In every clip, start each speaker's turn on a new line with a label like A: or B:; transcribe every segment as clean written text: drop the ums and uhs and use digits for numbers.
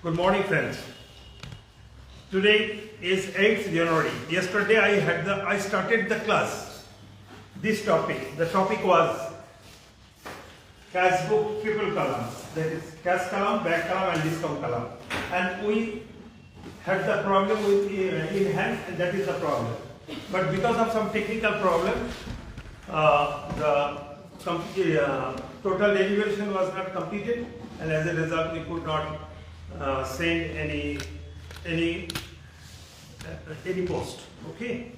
A: Good morning, friends. Today is 8th January. Yesterday I started the class. This topic, the topic was cash book triple columns. That is cash column, back column and discount column. And we had the problem with in hand, and that is the problem. But because of some technical problem, the total derivation was not completed, and as a result we could not send any post. Okay.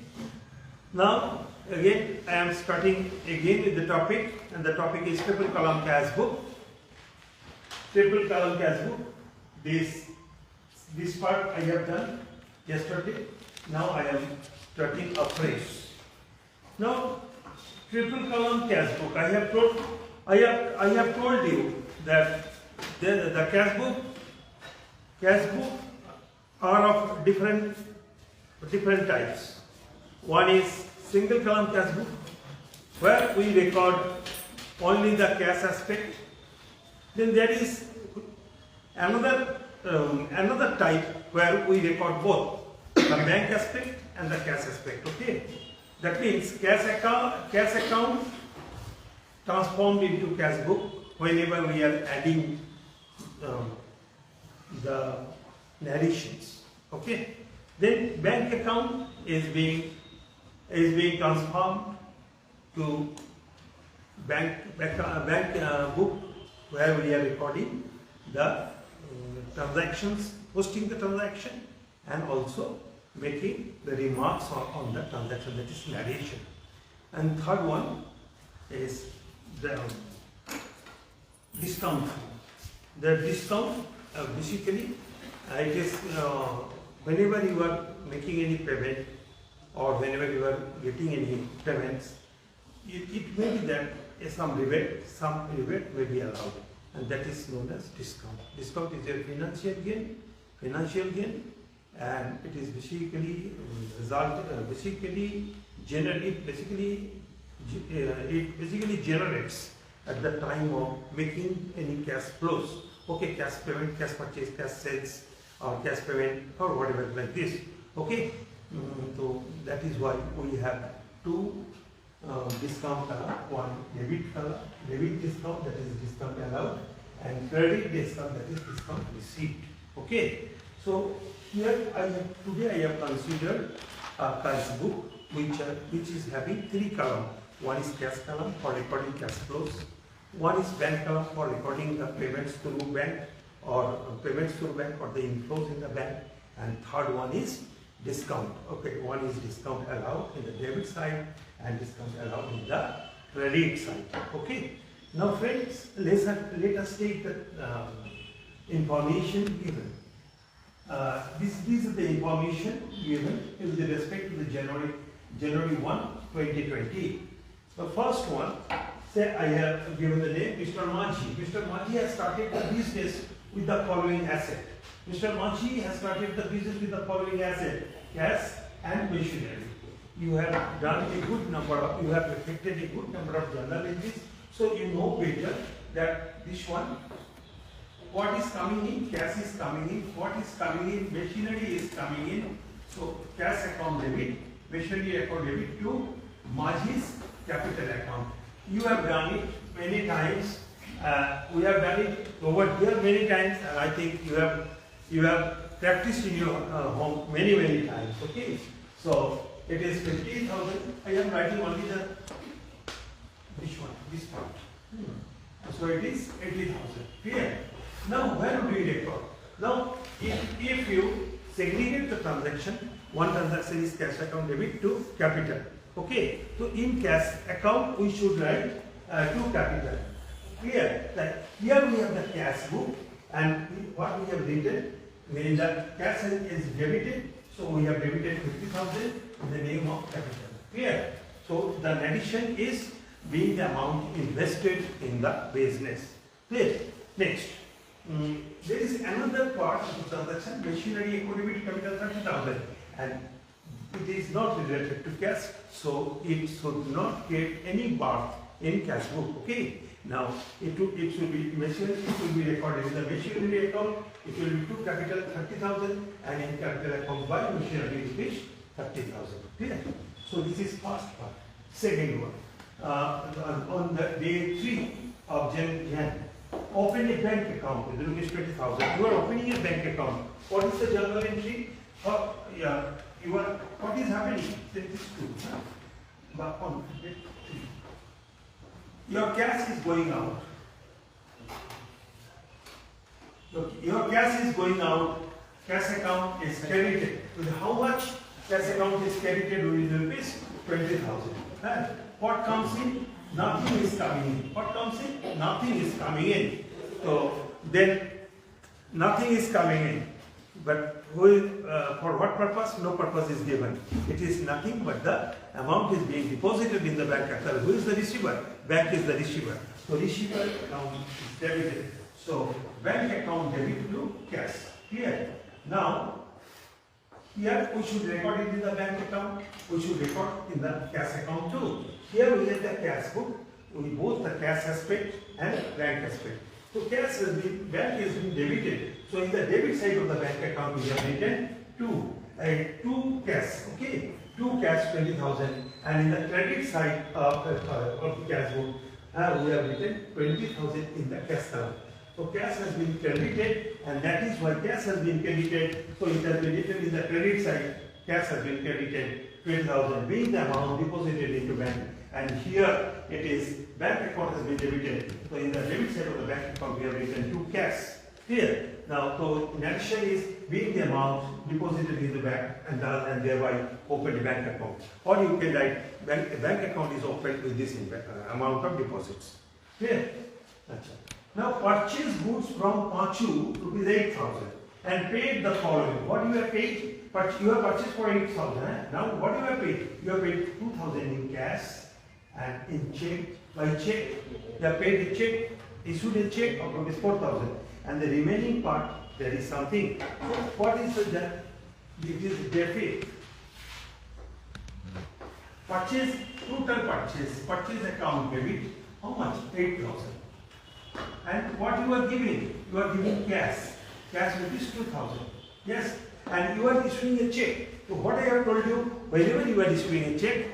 A: Now again I am starting again with the topic, and the topic is triple column cash book. Triple column cash book. This part I have done yesterday. Now I am starting afresh. Now triple column cash book. I have told you that the cash book are of different types. One is single column cash book, where we record only the cash aspect. Then there is another type where we record both the bank aspect and the cash aspect. Okay, that means cash account transformed into cash book whenever we are adding the narrations. Okay, then bank account is being transformed to bank book, where we are recording the transactions, posting the transaction, and also making the remarks on the transaction, that is narration. And third one is the discount. The discount basically it is whenever you are making any payment or whenever you are getting any payments, it may be that some rebate may be allowed, and that is known as discount. Discount is a financial gain, and it is basically generates at the time of making any cash flows. Okay, cash payment, cash purchase, cash sales, or cash payment, or whatever like this. Okay, so that is why we have two discount column, one debit discount, that is discount allowed, and credit discount, that is discount received. Okay, so here today I have considered a cash book which is having three columns. One is cash column for recording cash flows. One is bank column for recording the payments through bank or the inflows in the bank, and third one is discount. Okay, one is discount allowed in the debit side and discount allowed in the credit side. Okay. Now friends, let us take the information given. This is the information given with respect to the January 1, 2020. The first one, say I have given the name Mr. Manchi. Mr. Manchi has started the business with the following asset. Mr. Manchi has started the business with the following asset: cash and machinery. You have done a good number of, you have reflected a good number of journal entries, so you know better that this one, what is coming in, cash is coming in, what is coming in, machinery is coming in. So cash account debit, machinery account debit to Manchi's capital account. You have done it many times. We have done it over here many times, and I think you have practiced in your home many times. Okay, so it is 50,000. I am writing only this part. So it is 80,000. Clear? Now where do we record? Now if you segregate the transaction, one transaction is cash account debit to capital. Okay, so in cash account we should write to capital. Clear? Like here we have the cash book, and what we have written, when the cash is debited, so we have debited 50,000 in the name of capital. Clear? So the addition is being the amount invested in the business. Clear? Next, there is another part of the transaction, machinery account debit capital 30,000, and it is not related to cash, so it should not get any bar in cash book. Okay, Now it should be machinery, it will be recorded in the machinery account. It will be to capital 30,000 and in capital account by machinery rupees 30,000. Clear? So this is first part. Second one, on the day 3 of Jan, open a bank account with rupees 20,000. You are opening a bank account. What is the journal entry? What is happening? This is true. But on day 3, your cash is going out. Your cash is going out. Cash account is credited. With how much? Cash account is credited with rupees 20,000. And what comes in? Nothing is coming in. What comes in? Nothing is coming in. So then nothing is coming in. But for what purpose? No purpose is given. It is nothing but the amount is being deposited in the bank account. Who is the receiver? Bank is the receiver. So receiver account is debited. So bank account debit to cash. Here. Now, here we should record it in the bank account. We should record in the cash account too. Here we have the cash book. We both the cash aspect and bank aspect. So cash has been, bank has been debited. So in the debit side of the bank account we have written 2 cash. Okay, 2 cash 20,000, and in the credit side of the cash book we have written 20,000 in the cash account. So cash has been credited, and that is why cash has been credited. So it has been written in the credit side. Cash has been credited 20,000, being the amount deposited into bank. And here it is bank account has been debited. So in the debit side of the bank account we have written 2 cash. Here. Now, so in addition is being the amount deposited in the bank and thereby open the bank account. Or you can write bank account is opened with this amount of deposits. Clear? Now purchase goods from Pachu rupees 8,000 and paid the following. What you have paid? You have purchased for 8,000. Now what you have paid? You have paid 2,000 in cash and in check. By check, you have paid a check, issued a check of rupees 4,000. And the remaining part, there is something. So what is the debt? It is debit. Purchase, total purchase account debit. How much? 8,000. And what you are giving? You are giving cash. Cash rupees 2,000. Yes. And you are issuing a check. So what I have told you, whenever you are issuing a check,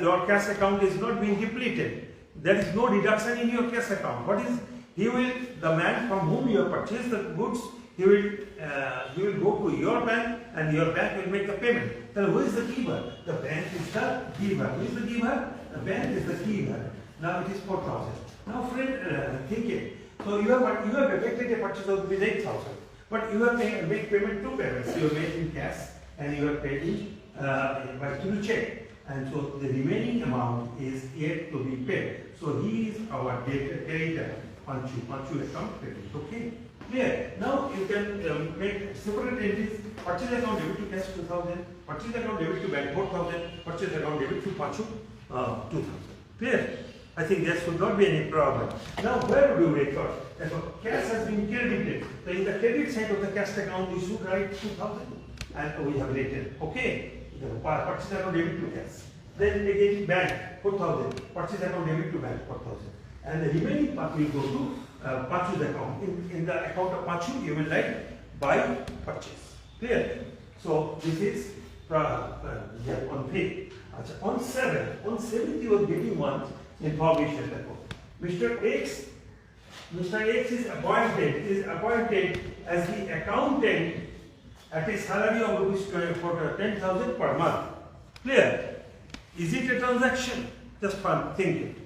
A: your cash account is not being depleted. There is no reduction in your cash account. What is? The man from whom you have purchased the goods, he will go to your bank and your bank will make the payment. Then who is the giver? The bank is the giver. Who is the giver? The bank is the giver. Now it is 4,000. Now friend, think it. So you have effected a purchase of 8,000. But you have made payment 2 payments. You have made in cash and you have paid in by through check. And so the remaining amount is yet to be paid. So he is our creditor. Pachu account credit. Okay? Clear? Now you can make separate entries. Purchase account debit to cash 2,000. Purchase account debit to bank 4,000. Purchase account debit to Pachu 2,000. Clear? I think there should not be any problem. Now where do you record? Cash has been credited. So in the credit side of the cash account you should write 2,000 and we have written. Okay? Purchase account debit to cash. Then again bank 4,000. Purchase account debit to bank 4,000. And the remaining part will go to Pachu's account. In the account of Pachu, you will write buy purchase. Clear? So this is on 5th. On 7th you are giving one information. Mr. X is appointed as the accountant at a salary of rupees 10,000 per month. Clear? Is it a transaction? Just for thinking.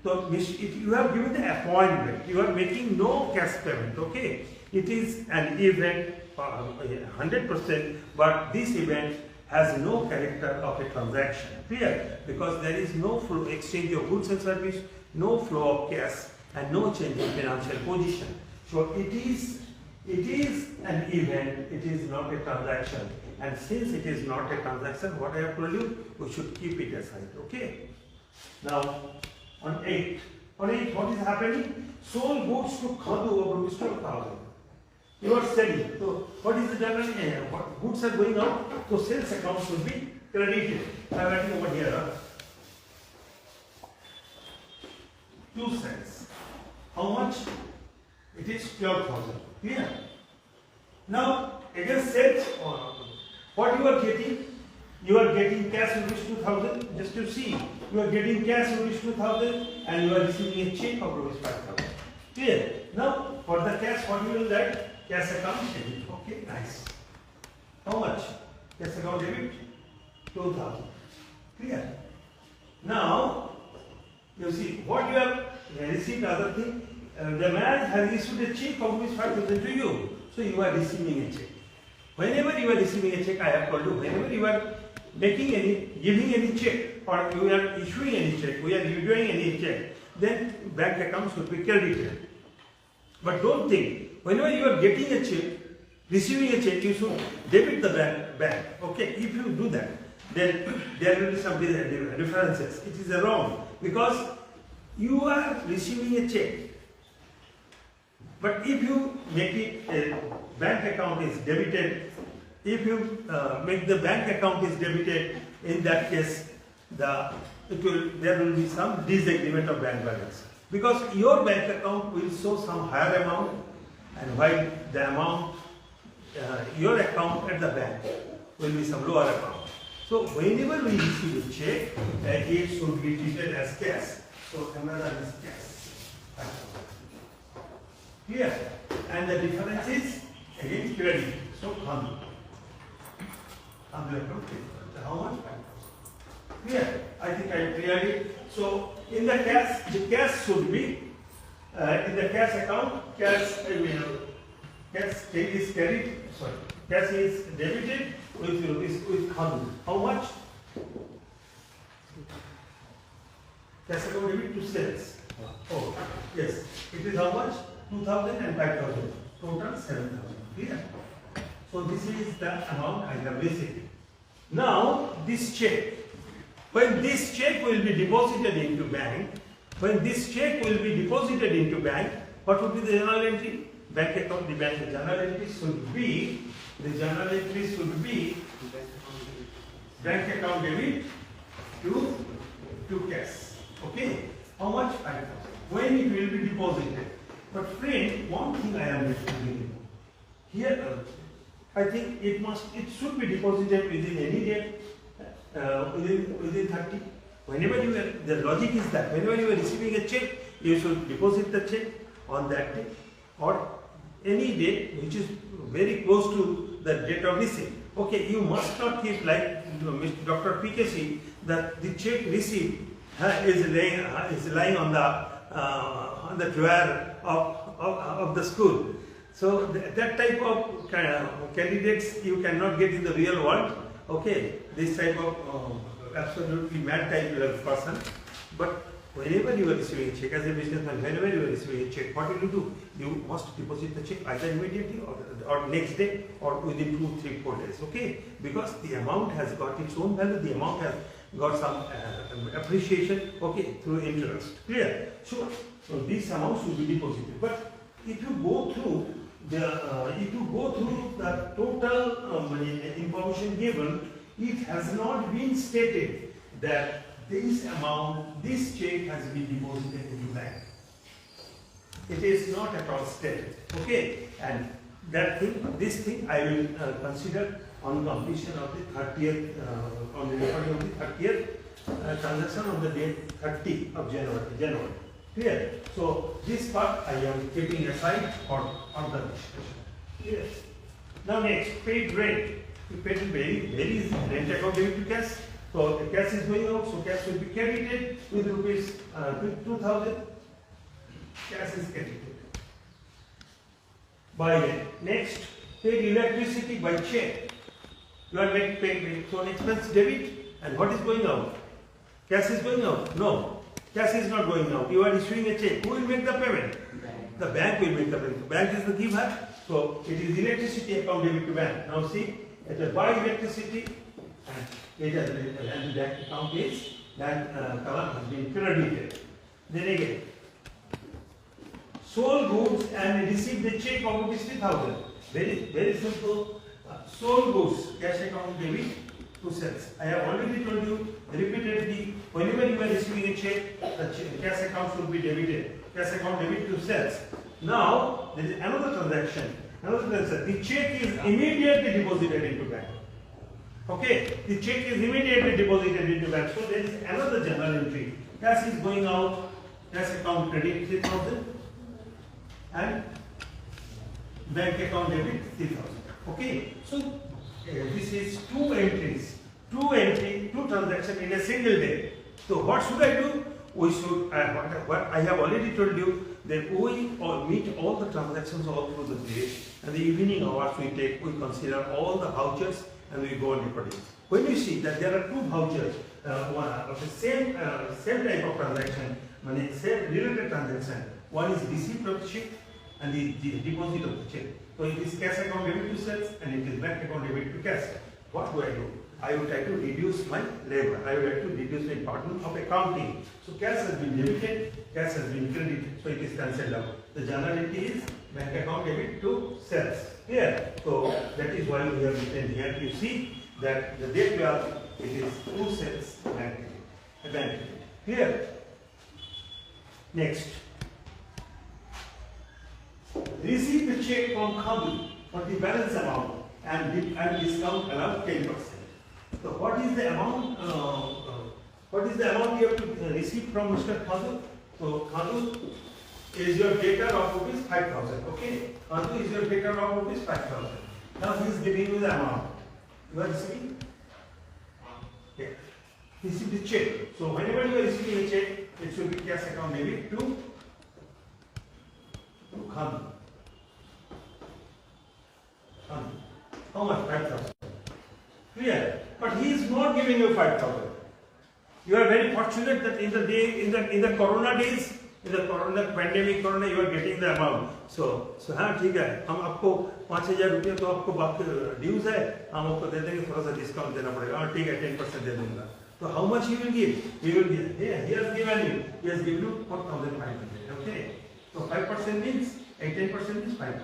A: So if you have given the appointment, you are making no cash payment, okay? It is an event 100%, but this event has no character of a transaction. Clear? Because there is no flow, exchange of goods and service, no flow of cash, and no change in financial position. So it is an event, it is not a transaction. And since it is not a transaction, what I have told you, we should keep it aside, okay? Now, on 8th, what is happening? Sold goods to Khadu of rupees 12,000. You are selling. So, what is the general? What goods are going out? So, sales account should be credited. I am writing over here. 2 cents. How much? It is 12,000. Clear? Now, again set, what you are getting? You are getting cash rupees 2,000. Just to see, you are getting cash rupees 2,000 and you are receiving a check of rupees 5,000. Clear? Now, for the cash, what you will get? Cash account debit. Okay, nice. How much? Cash account debit? 2,000. Clear? Now, you see, what you have received other thing, the man has issued a check of rupees 5,000 to you. So you are receiving a check. Whenever you are receiving a check, I have told you, whenever you are making giving any check, or you are issuing any check, we are issuing any check, then bank account should be credited. But don't think, whenever you are getting a check, receiving a check, you should debit the bank. Okay, if you do that, then there will be some differences. It is wrong because you are receiving a check. But if you make it a bank account is debited, if you make the bank account is debited, in that case, there will be some disagreement of bank balance. Because your bank account will show some higher amount, and while the amount, your account at the bank will be some lower amount. So whenever we receive a check, it should be treated as cash. So another is cash. Clear? And the difference is again credit. So how much? Clear? I think I cleared it. So in the cash should be in the cash account, cash is carried. Sorry, cash is debited with how much? Cash account debit to sales. Oh yes, it is how much? 2,000 and 5,000. Total 7,000. Clear? So this is the amount I have received. Now this check. When this check will be deposited into bank, what would be the journal entry? Bank account, the journal entry should be, bank account debit to cash. Okay? How much? 5,000. When it will be deposited. But friend, one thing I am mentioning here, I think it should be deposited within any date. Within 30. Whenever you are, the logic is that whenever you are receiving a check, you should deposit the check on that day or any date which is very close to the date of receipt. Okay, you must not keep like Dr. PKC that the check receipt is lying on the drawer of the school. So that type of candidates you cannot get in the real world. Okay, this type of absolutely mad type of person. But whenever you are receiving a check as a businessman, whenever you are receiving a check, what will you do? You must deposit the check either immediately or next day or within 2, 3, 4 days. Okay, because the amount has got its own value. The amount has got some appreciation. Okay, through interest. Clear? So this amount should be deposited. But if you go through the total information given, it has not been stated that this amount, this check has been deposited in the bank. It is not at all stated. Okay, and this thing I will consider on completion of the 30th, on the recording of the 30th transaction on the date 30 of January. Clear? So this part I am keeping aside for the discussion. Clear? Now next, paid rent. Paid very easy. Rent account debit to cash. So the cash is going out, so cash will be credited with rupees 2,000. Cash is credited. By rent. Next, paid electricity by check. You are paying so expense debit, and what is going out? Cash is going out? No. Cash is not going out. You are issuing a check. Who will make the payment? The bank will make the payment. The bank is the giver. So it is electricity account debit to bank. Now see, it is buy electricity and the bank account is column has been credited. Then again, sold goods and received the check of rupees 3,000. Very simple. Sold goods, cash account debit to sales. I have already told you repeatedly, whenever you are receiving a check, the cash account should be debited. cash account debit to sales. Now there is another transaction. The check is immediately deposited into bank. Okay, the check is immediately deposited into bank. So there is another journal entry. Cash is going out, cash account credit 3,000 and bank account debit 3,000. Okay, so this is two entries, two transactions in a single day. So what should I do? We should, what I have already told you, that we meet all the transactions all through the day, and the evening hours we consider all the vouchers and we go on recording. When you see that there are two vouchers, one of the same type of transaction, same related transaction, one is receipt of check and the deposit of the check. So it is cash account debit to sales and it is bank account debit to cash. What do? I will try to reduce my labor. I will try to reduce my burden of accounting. So cash has been debited, cash has been credited, so it is cancelled out. The journal entry is bank account debit to sales. Here, so that is why we have written here. You see that the date 12 it is to sales bank debit. Here, next, receive the check from Hooghly for the balance amount and discount allowed 10%. So what is the amount? You have to receive from Mr. Tamaso? So Tamaso is your debtor of rupees 5,000. Okay, Tamaso is your debtor of rupees 5,000. Now he is giving you the amount. You are receiving? Okay. Receive the check. So whenever you are receiving a check, it should be cash account debit to Hooghly. How much? 5,000. Clear? But he is not giving you 5,000. You are very fortunate that in the corona days, in the corona pandemic, you are getting the amount. So हाँ ठीक है, हम आपको 5,000 रुपये तो आपको बाकी dues है, हम आपको दे देंगे, थोड़ा सा डिस्काउंट देना पड़ेगा, हाँ ठीक है 10% दे दूँगा. So how much he will give? He will give. Yeah, he has given you 4,500. Okay. So 5% means 10% is 500.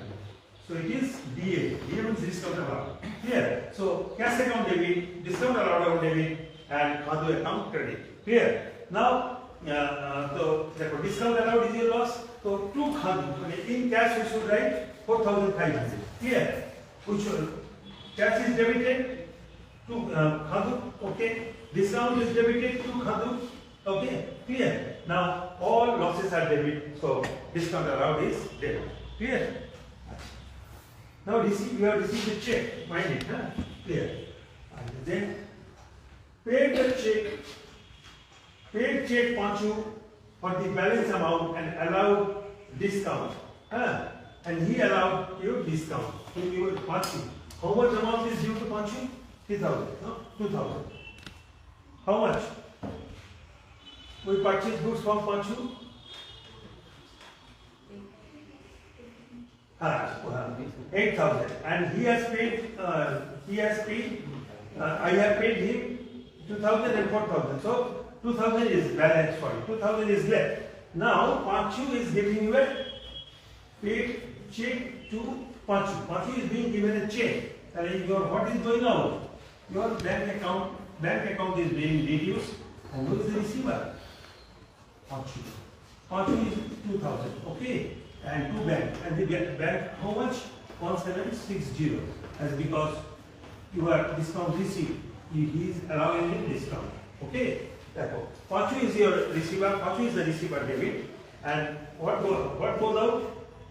A: So it is DA. DA means discount allowed. Here. So cash account debit, discount allowed debit, and Hooghly account credit. Here. Now, so therefore discount allowed is your loss. So to Hooghly, in cash we should write 4,500. Here, which cash is debited to Hooghly. Okay. Discount is debited to Hooghly. Okay. Clear. Now all losses are debit. So discount allowed is debit. Clear. Now you have received the check, mind it, huh? Clear. And then paid check Panchu for the balance amount and allowed discount. Huh? And he allowed you discount. So you will Panchu. How much amount is due to Panchu? 3,000, no? 2,000. How much? We purchase goods from Panchu? 8,000, and he has paid. I have paid him 2,000 and 4,000. So 2,000 is balance for you. 2,000 is left. Now Panchu is giving you a paid check to Panchu. Panchu is being given a check, and what is going on? Your bank account is being reduced, and who is the receiver? Panchu. Panchu is 2,000. Okay. And to bank, and the bank how much? 1,760, as because you are discount receipt, he is allowing you discount. Okay, therefore Panchu is your receiver, Panchu is the receiver debit, and what goes out?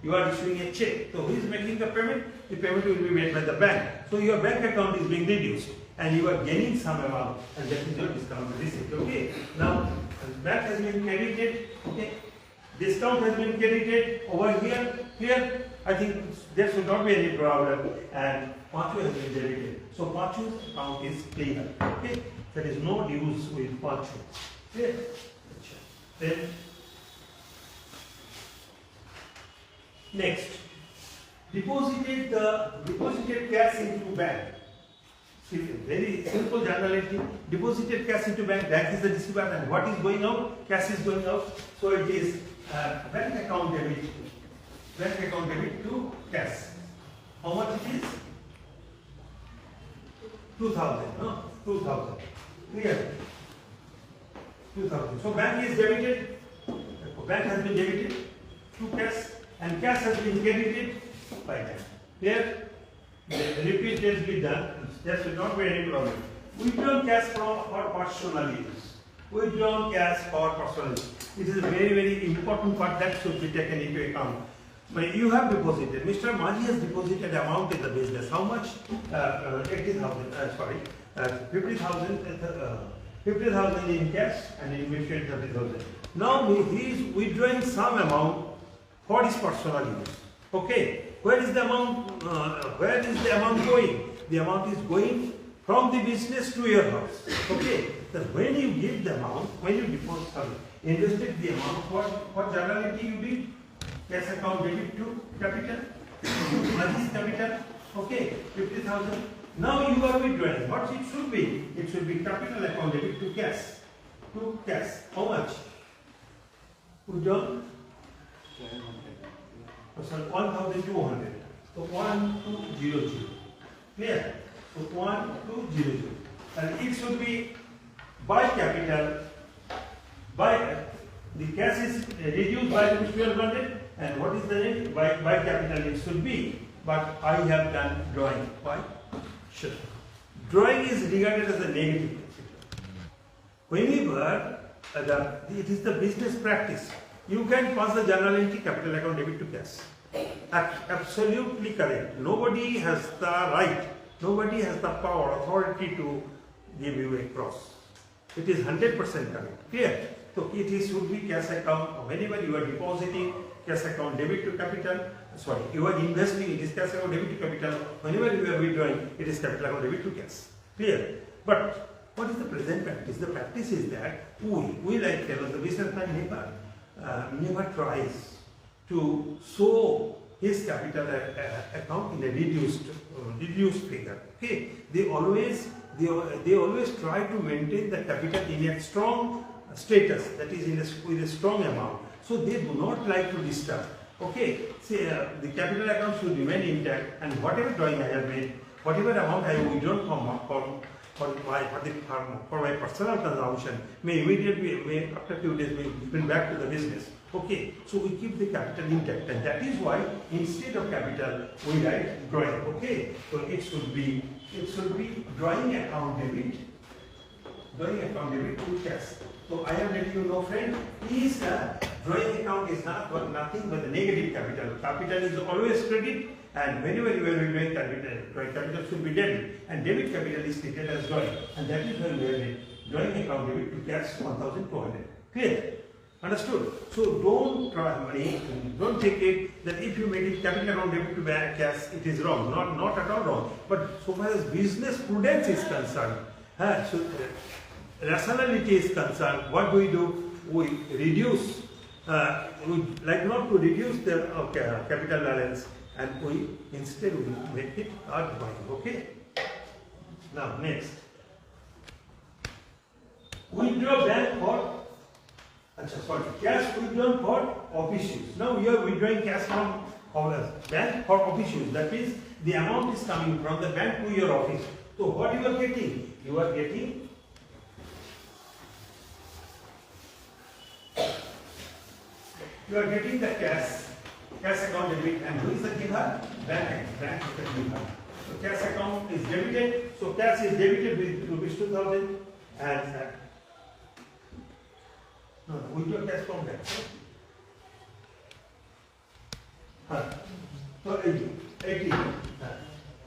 A: You are issuing a check. So who is making the payment? The payment will be made by the bank. So your bank account is being reduced, and you are gaining some amount, and that is your discount receipt. Okay, now bank has been credited. Okay. Discount has been credited over here. Here, I think there should not be any problem, and Panchu has been debited. So Panchu's account is clear. Okay, there is no dues with Panchu. Okay. Then next, deposited cash into bank. See, very simple journal entry. Deposited cash into bank. Bank is the receiver, and what is going out? Cash is going out. So it is bank account debit to cash. How much it is? 2,000. No, 2,000. Clear? 2,000. So bank is debited. Bank has been debited. and cash has been credited by that. Here, the repeat test be done. There should not be any problem. Withdrawn cash for personal use. Withdrawn cash for personal use. It is a very, very important part that should be taken into account. You have deposited. Mr. Maji has deposited amount in the business. How much? 80,000. 50,000 in cash and in mutual 30,000. Now he is withdrawing some amount for his personal use. Okay. Where is the amount? Where is the amount going? The amount is going from the business to your house. Okay. So when you give the amount, when you deposit, invested the amount, what generality you did? Cash account debit to capital. Maji's capital. Okay. 50,000. Now you are withdrawing. What it should be? It should be capital account debit to cash. To cash. How much? Withdrawn? 1,200. So 1,200. Clear? So 1,200. And it should be by capital. By the cash is reduced by 1,200. And what is the name? By capital it should be. But I have done drawing. Why? Sure. Drawing is regarded as a negative capital. Whenever it is the business practice, you can pass the journal entry capital account debit to cash. Absolutely correct. Nobody has the right, nobody has the power, authority to give you a cross. It is 100% correct. Clear? So it is should be cash account. Whenever you are depositing, cash account debit to capital. Sorry, you are investing, it is cash account debit to capital. Whenever you are withdrawing, it is capital account debit to cash. Clear? But what is the present practice? The practice is that we like the businessman never tries to show his capital account in a reduced figure. Okay, they always try to maintain the capital in a strong status, that is with a strong amount. So they do not like to disturb. Okay, say the capital account should remain intact, and whatever drawing I have made, whatever amount I have withdrawn for my personal consumption, may immediately, after 2 days, may bring back to the business. Okay, so we keep the capital intact, and that is why instead of capital we write drawing. Okay, so it should be drawing account debit to cash. So I am letting you know, friend, is drawing account is nothing but the negative capital. Capital is always credit, and whenever you are doing capital should be debit, and debit capital is treated as drawing, and that is when we are drawing account debit to cash 1,200. Clear? Understood? So don't try money, don't take it that if you make it capital account debit to cash, it is wrong. Not at all wrong. But so far as business prudence is concerned, rationality is concerned, what do? We reduce, we like not to reduce the capital balance, and instead we make it drawing. Okay? Now next. Withdraw bank for cash withdrawn for office use. Now you are withdrawing cash from bank for office use. That means the amount is coming from the bank to your office. So what you are getting? You are getting the cash account debit, and who is the giver? Bank is the giver. So cash account is debited. So cash is debited with rupees 2,000 and withdraw cash from bank. So 80.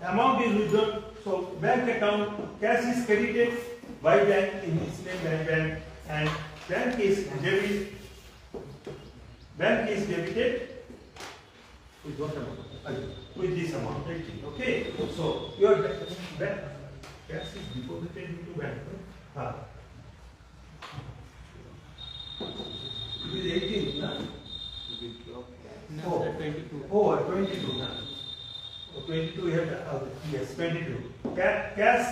A: Amount is withdrawn. So bank account, cash is credited by bank in its name by bank, and bank is debited. Bank is debited with what amount? With this amount, 80. Okay. So your bank cash is deposited into bank. It is 18, no? Oh, 22. Oh, 22. No? Oh, 22 we have, yes, 22. Cash,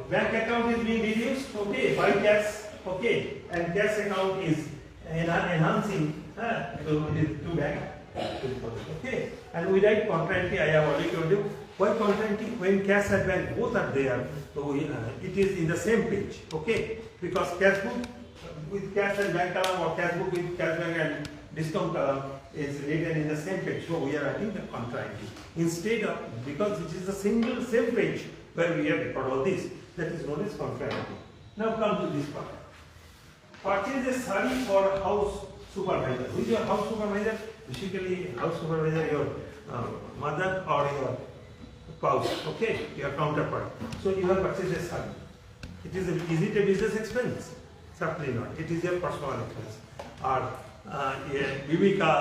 A: bank account is being reduced, okay, by cash, okay, and cash account is enhancing to bank. Okay, and we write contracting. I have already told you why contracting. When cash and bank both are there, so it is in the same page. Okay, because cash book with cash and bank account, or cash book with cash bank and discount column is written in the same page. So we are writing the contra entry. Instead of, because it is a single same page where we have record all this, that is known as contra entry. Now come to this part. Purchase a sari for house supervisor. Who is your house supervisor? Basically, house supervisor, your mother or your spouse, okay, your counterpart. So you have purchased a sari. Is it a business expense? Certainly not. It is your personal expense. Or ये बीवी का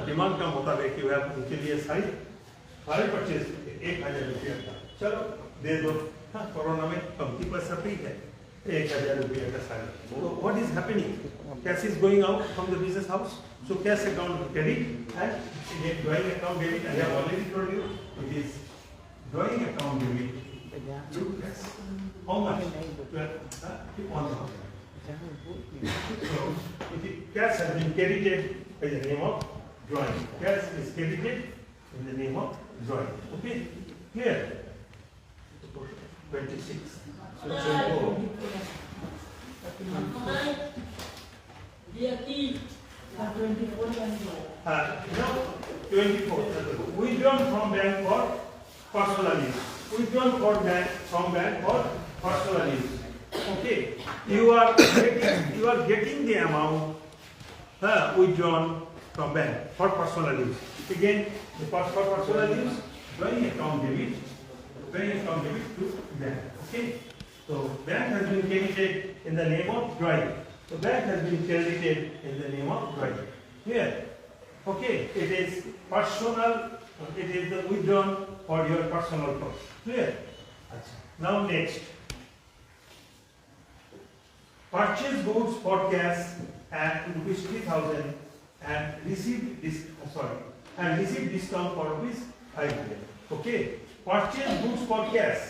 A: demand का मुताबिक you have उनके लिए सारी purchase 1000 रुपये का, चलो दे दो, कोरोना में कमती पैसा फ्री है, 1000 रुपये का सारी. So what is happening? Cash is going out from the business house. So cash account credit and drawing account debit. I have already told you it is drawing account debit. How much? 1,000. So, cash has been credited by the name of drawing. Cash is credited in the name of drawing. Okay? Clear? 26. So, now 24. Withdrawn from bank for personal use. Withdrawn from bank for personal use. Okay, you are getting the amount withdrawn from bank for personal use. Again, for personal use, drawing account debit to bank. Okay, so bank has been credited in the name of drawing. So bank has been credited in the name of drawing. Here, okay, it is personal. It is the withdrawn for your personal cost. Clear? Now next. Purchase goods for cash at rupees 3,000 and receive discount for rupees 500. Okay. Purchase goods for cash.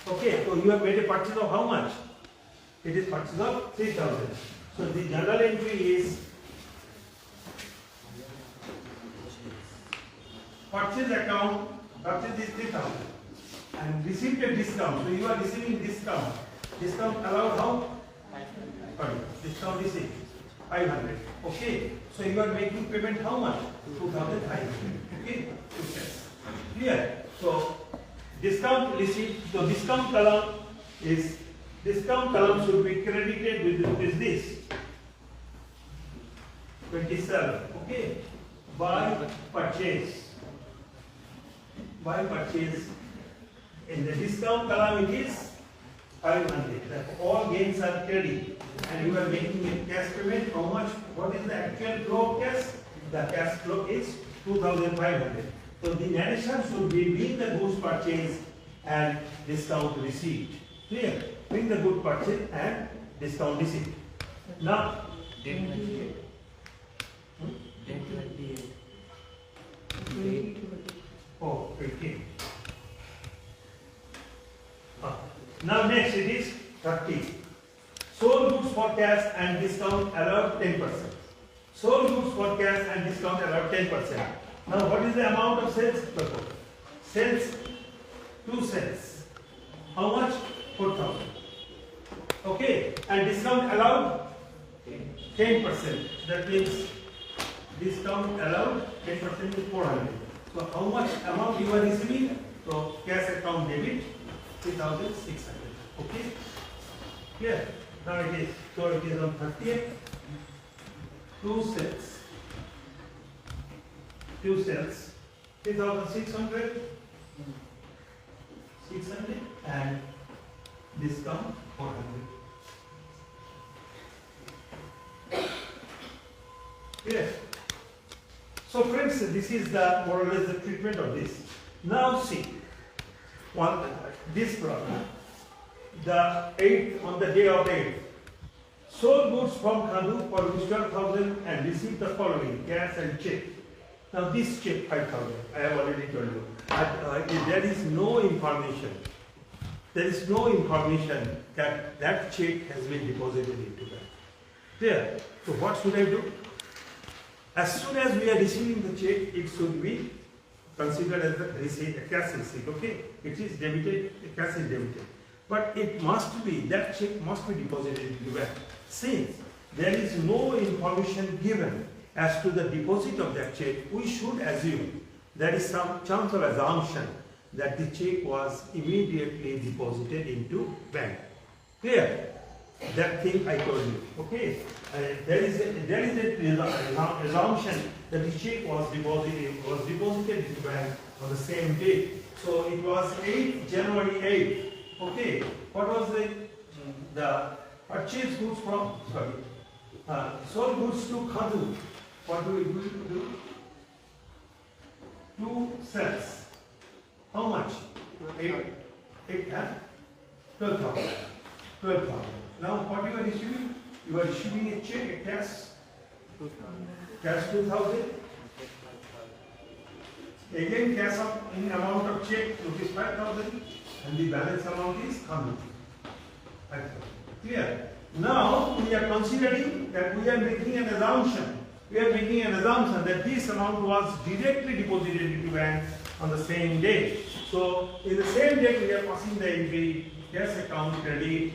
A: Okay. So you have made a purchase of how much? It is purchase of 3,000. So the journal entry is purchase account. Purchase is 3,000 and received a discount. So you are receiving discount. Discount allowed how? Discount is 500. Okay. So you are making payment how much? 2,500. Okay. Clear. So discount receipt. So discount column should be credited with this 27. Okay. By purchase. In the discount column it is 500. All gains are credit, and you are making a cash payment. How much? What is the actual flow of cash? The cash flow is 2,500. So the narration should be bring the goods purchase and discount receipt. Clear? Bring the good purchase and discount receipt. Now, date 28. Date 28. Oh, 15. Now next it is 30. Sold goods for cash and discount allowed 10%. Sold goods for cash and discount allowed 10%. Now what is the amount of sales? Sales, 2 sales. How much? 4,000. Okay, and discount allowed 10%. That means discount allowed 10% is 400. So how much amount you are receiving? So cash account debit 3,600. Okay? Clear? Now it is, so it is on 30th. 2 sales. 3,600. 600 and discount 400. Clear? So friends, this is the more or less the treatment of this. Now see, this problem. The 8th, on the day of 8th, sold goods from Khandu for 12,000 and received the following, cash and check. Now this check 5,000, I have already told you. There is no information. There is no information that that check has been deposited into that. Clear? So what should I do? As soon as we are receiving the check, it should be considered as the receipt, a cash receipt. Okay? It is debited, cash is debited. But it must be, that check must be deposited into bank. Since there is no information given as to the deposit of that check, we should assume there is some chance of assumption that the check was immediately deposited into bank. Clear? That thing I told you. Okay. There is an assumption that the check was deposited into bank on the same day. So it was January 8. Okay. What was the purchase goods from? Sorry. Sold goods to Khadu. What do we do? 2 sales. How much? 12,000. 12,000. Now what you are issuing? You are issuing a check, a cash. Cash 2,000. Again cash of in amount of check rupees 5,000 and the balance amount is 100. Clear? Now we are considering that we are making an assumption. We are making an assumption that this amount was directly deposited into bank on the same day. So in the same day we are passing the entry cash account credit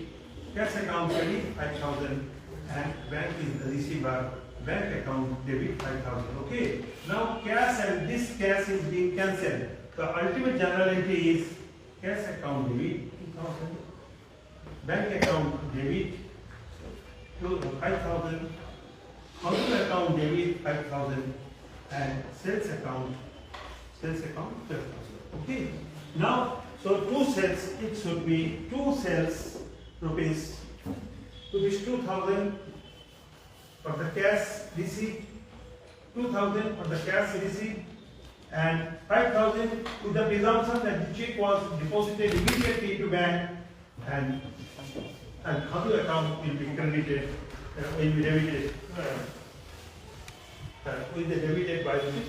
A: 5,000 and bank is the receiver, bank account debit 5,000. Okay. Now cash and this cash is being cancelled. The ultimate journal entry is cash account debit 2,000, bank account debit 5,000, consumer account debit 5,000 and sales account 12,000. Okay. Now so 2 sales, it should be 2 sales rupees 2,000 for the cash receipt, 2,000 for the cash receipt, and 5,000 with the presumption that the check was deposited immediately into bank and Khadu account will be credited, will be debited, will be debited by the 5,000.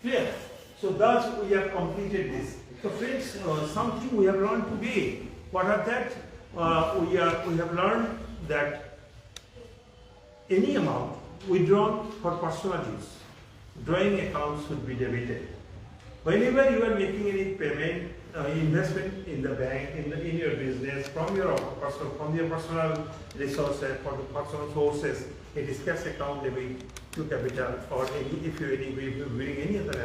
A: Clear? So thus we have completed this. So friends, something we have learned today. What are that? We have learned that any amount withdrawn for personal use, drawing accounts should be debited. Whenever you are making any payment, investment in the bank, in your business, from your personal resources, for the personal sources, it is cash account debit to capital, or if you bring any other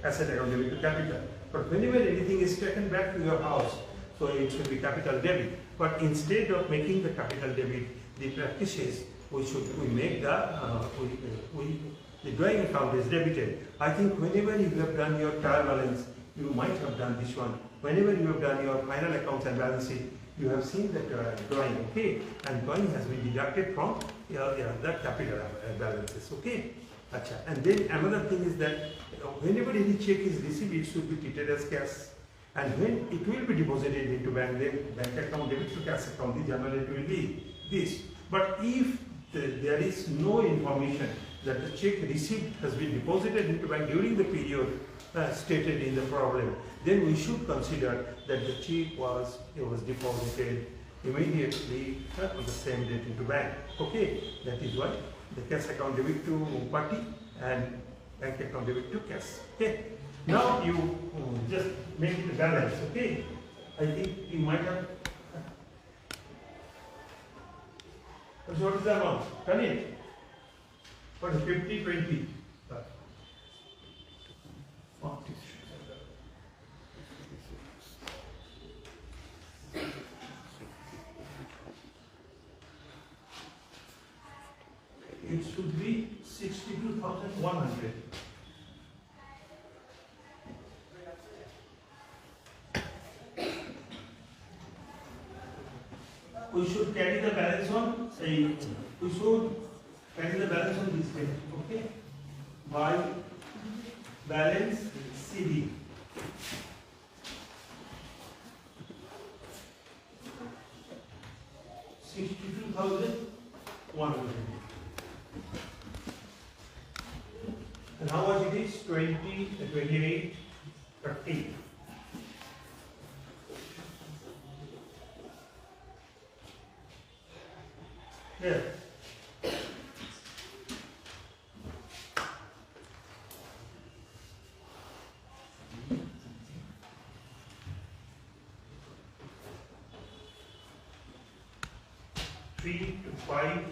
A: asset account debit to capital. But whenever anything is taken back to your house, so it should be capital debit. But instead of making the capital debit, the practice is we make the drawing account is debited. I think whenever you have done your trial balance, you might have done this one. Whenever you have done your final accounts and balance sheet, you have seen that drawing, okay? And drawing has been deducted from the capital balances, okay? Achha. And then another thing is that whenever any check is received, it should be treated as cash. And when it will be deposited into bank, then bank account debit to cash account, the journal entry will be this. But if there is no information that the check received has been deposited into bank during the period stated in the problem, then we should consider that the check was deposited immediately on the same date into bank. Okay, that is why the cash account debit to party and bank account debit to cash. Okay. Now you just make the balance, okay? I think you might have. So what is the amount? Done it? What is 50, 20? 40. It should be 62,100. We should carry the balance on, we should carry the balance on this way, okay? By balance CD. $62,100. And how much it is? 28, 30. Here. Three to 5.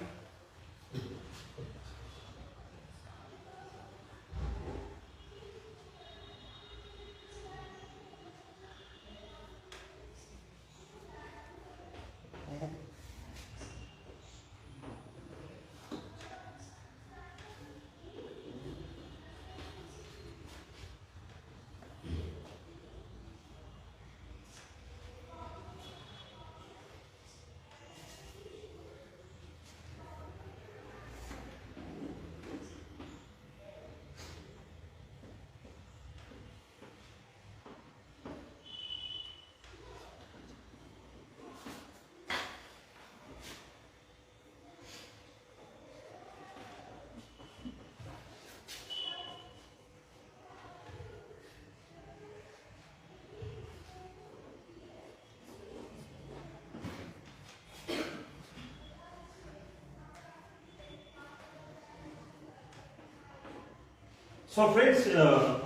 A: So friends,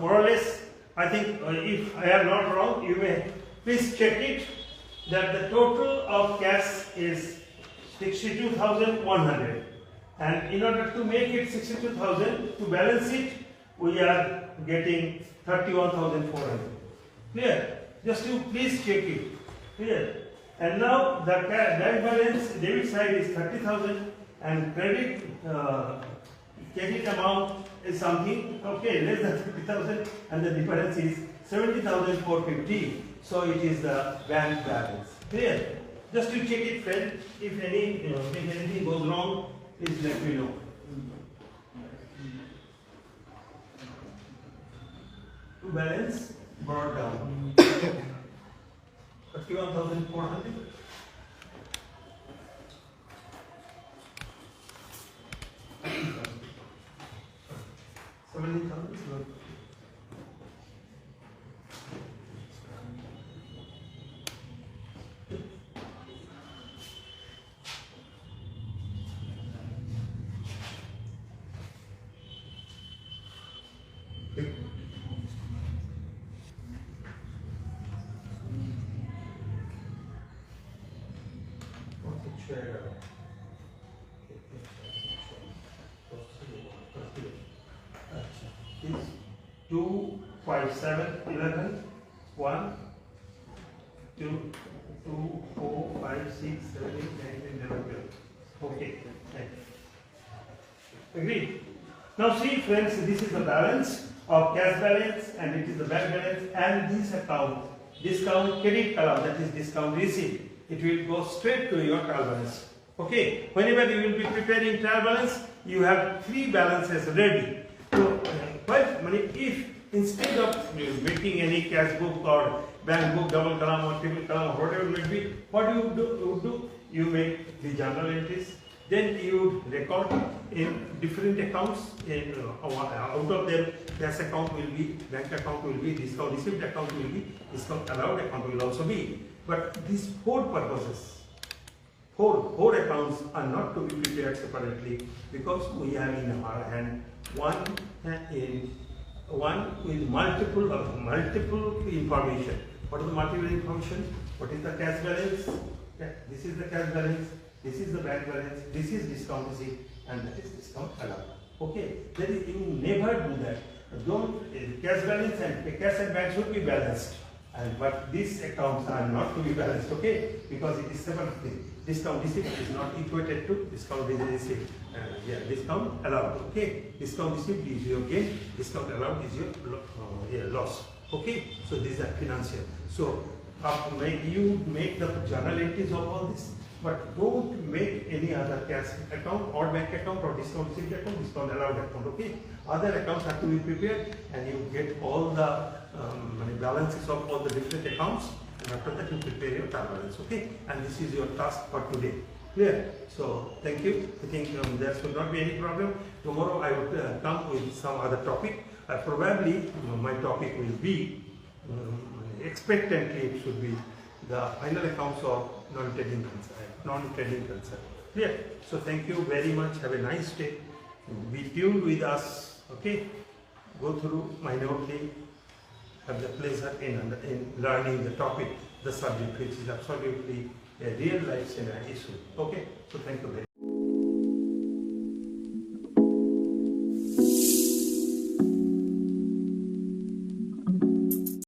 A: more or less, I think if I am not wrong, you may please check it, that the total of cash is 62,100, and in order to make it 62,000, to balance it, we are getting 31,400. Clear? Just you please check it. Clear? And now the bank balance debit side is 30,000 and credit amount is something, okay, less than 50,000, and the difference is 70,450. So it is the bank balance. Clear? Just you check it, friend. If anything goes wrong, please let me know. To balance brought down 31,400. Is 2, 5, 7, 11, 1, 2, 2, 4, 5, 6, 7, 8, 9, 10, 11, 12. Okay, thank you. Agreed? Now see friends, this is the balance of cash balance, and it is the bank balance, and this account, discount credit column, that is discount receipt, it will go straight to your trial balance. Okay, whenever you will be preparing trial balance, you have 3 balances ready. So, if instead of making any cash book or bank book, double column or triple column or whatever it may be, what you do, you make the journal entries, then you record in different accounts. Out of them, cash account will be, bank account will be, discount receipt account will be, discount allowed account will also be. But these 4 purposes, four accounts are not to be prepared separately, because we have in our hand one with multiple information. What is the multiple information? What is the cash balance? This is the cash balance. This is the bank balance. This is discount receipt, and that is discount allowed. Okay, you never do that. Cash balance and cash and bank should be balanced. But these accounts are not to be balanced, okay? Because it is separate thing. Discount receipt is not equated to discount receipt. Discount allowed, okay? Discount receipt is your gain, discount allowed is your loss, okay? So these are financial. So you make the journal entries of all this, but don't make any other cash account or bank account or discount receipt account, discount allowed account, okay? Other accounts have to be prepared, and you get all the balances of all the different accounts, and after that you prepare your trial balance, okay? And this is your task for today. Clear? So thank you. I think there should not be any problem. Tomorrow I will come with some other topic. Probably my topic will be, expectantly it should be, the final accounts of non-trading concern. Clear? So thank you very much. Have a nice day. Be tuned with us, okay? Go through minutely. Have the pleasure in learning the topic, the subject, which is absolutely a real life scenario issue. Okay? So thank you very much.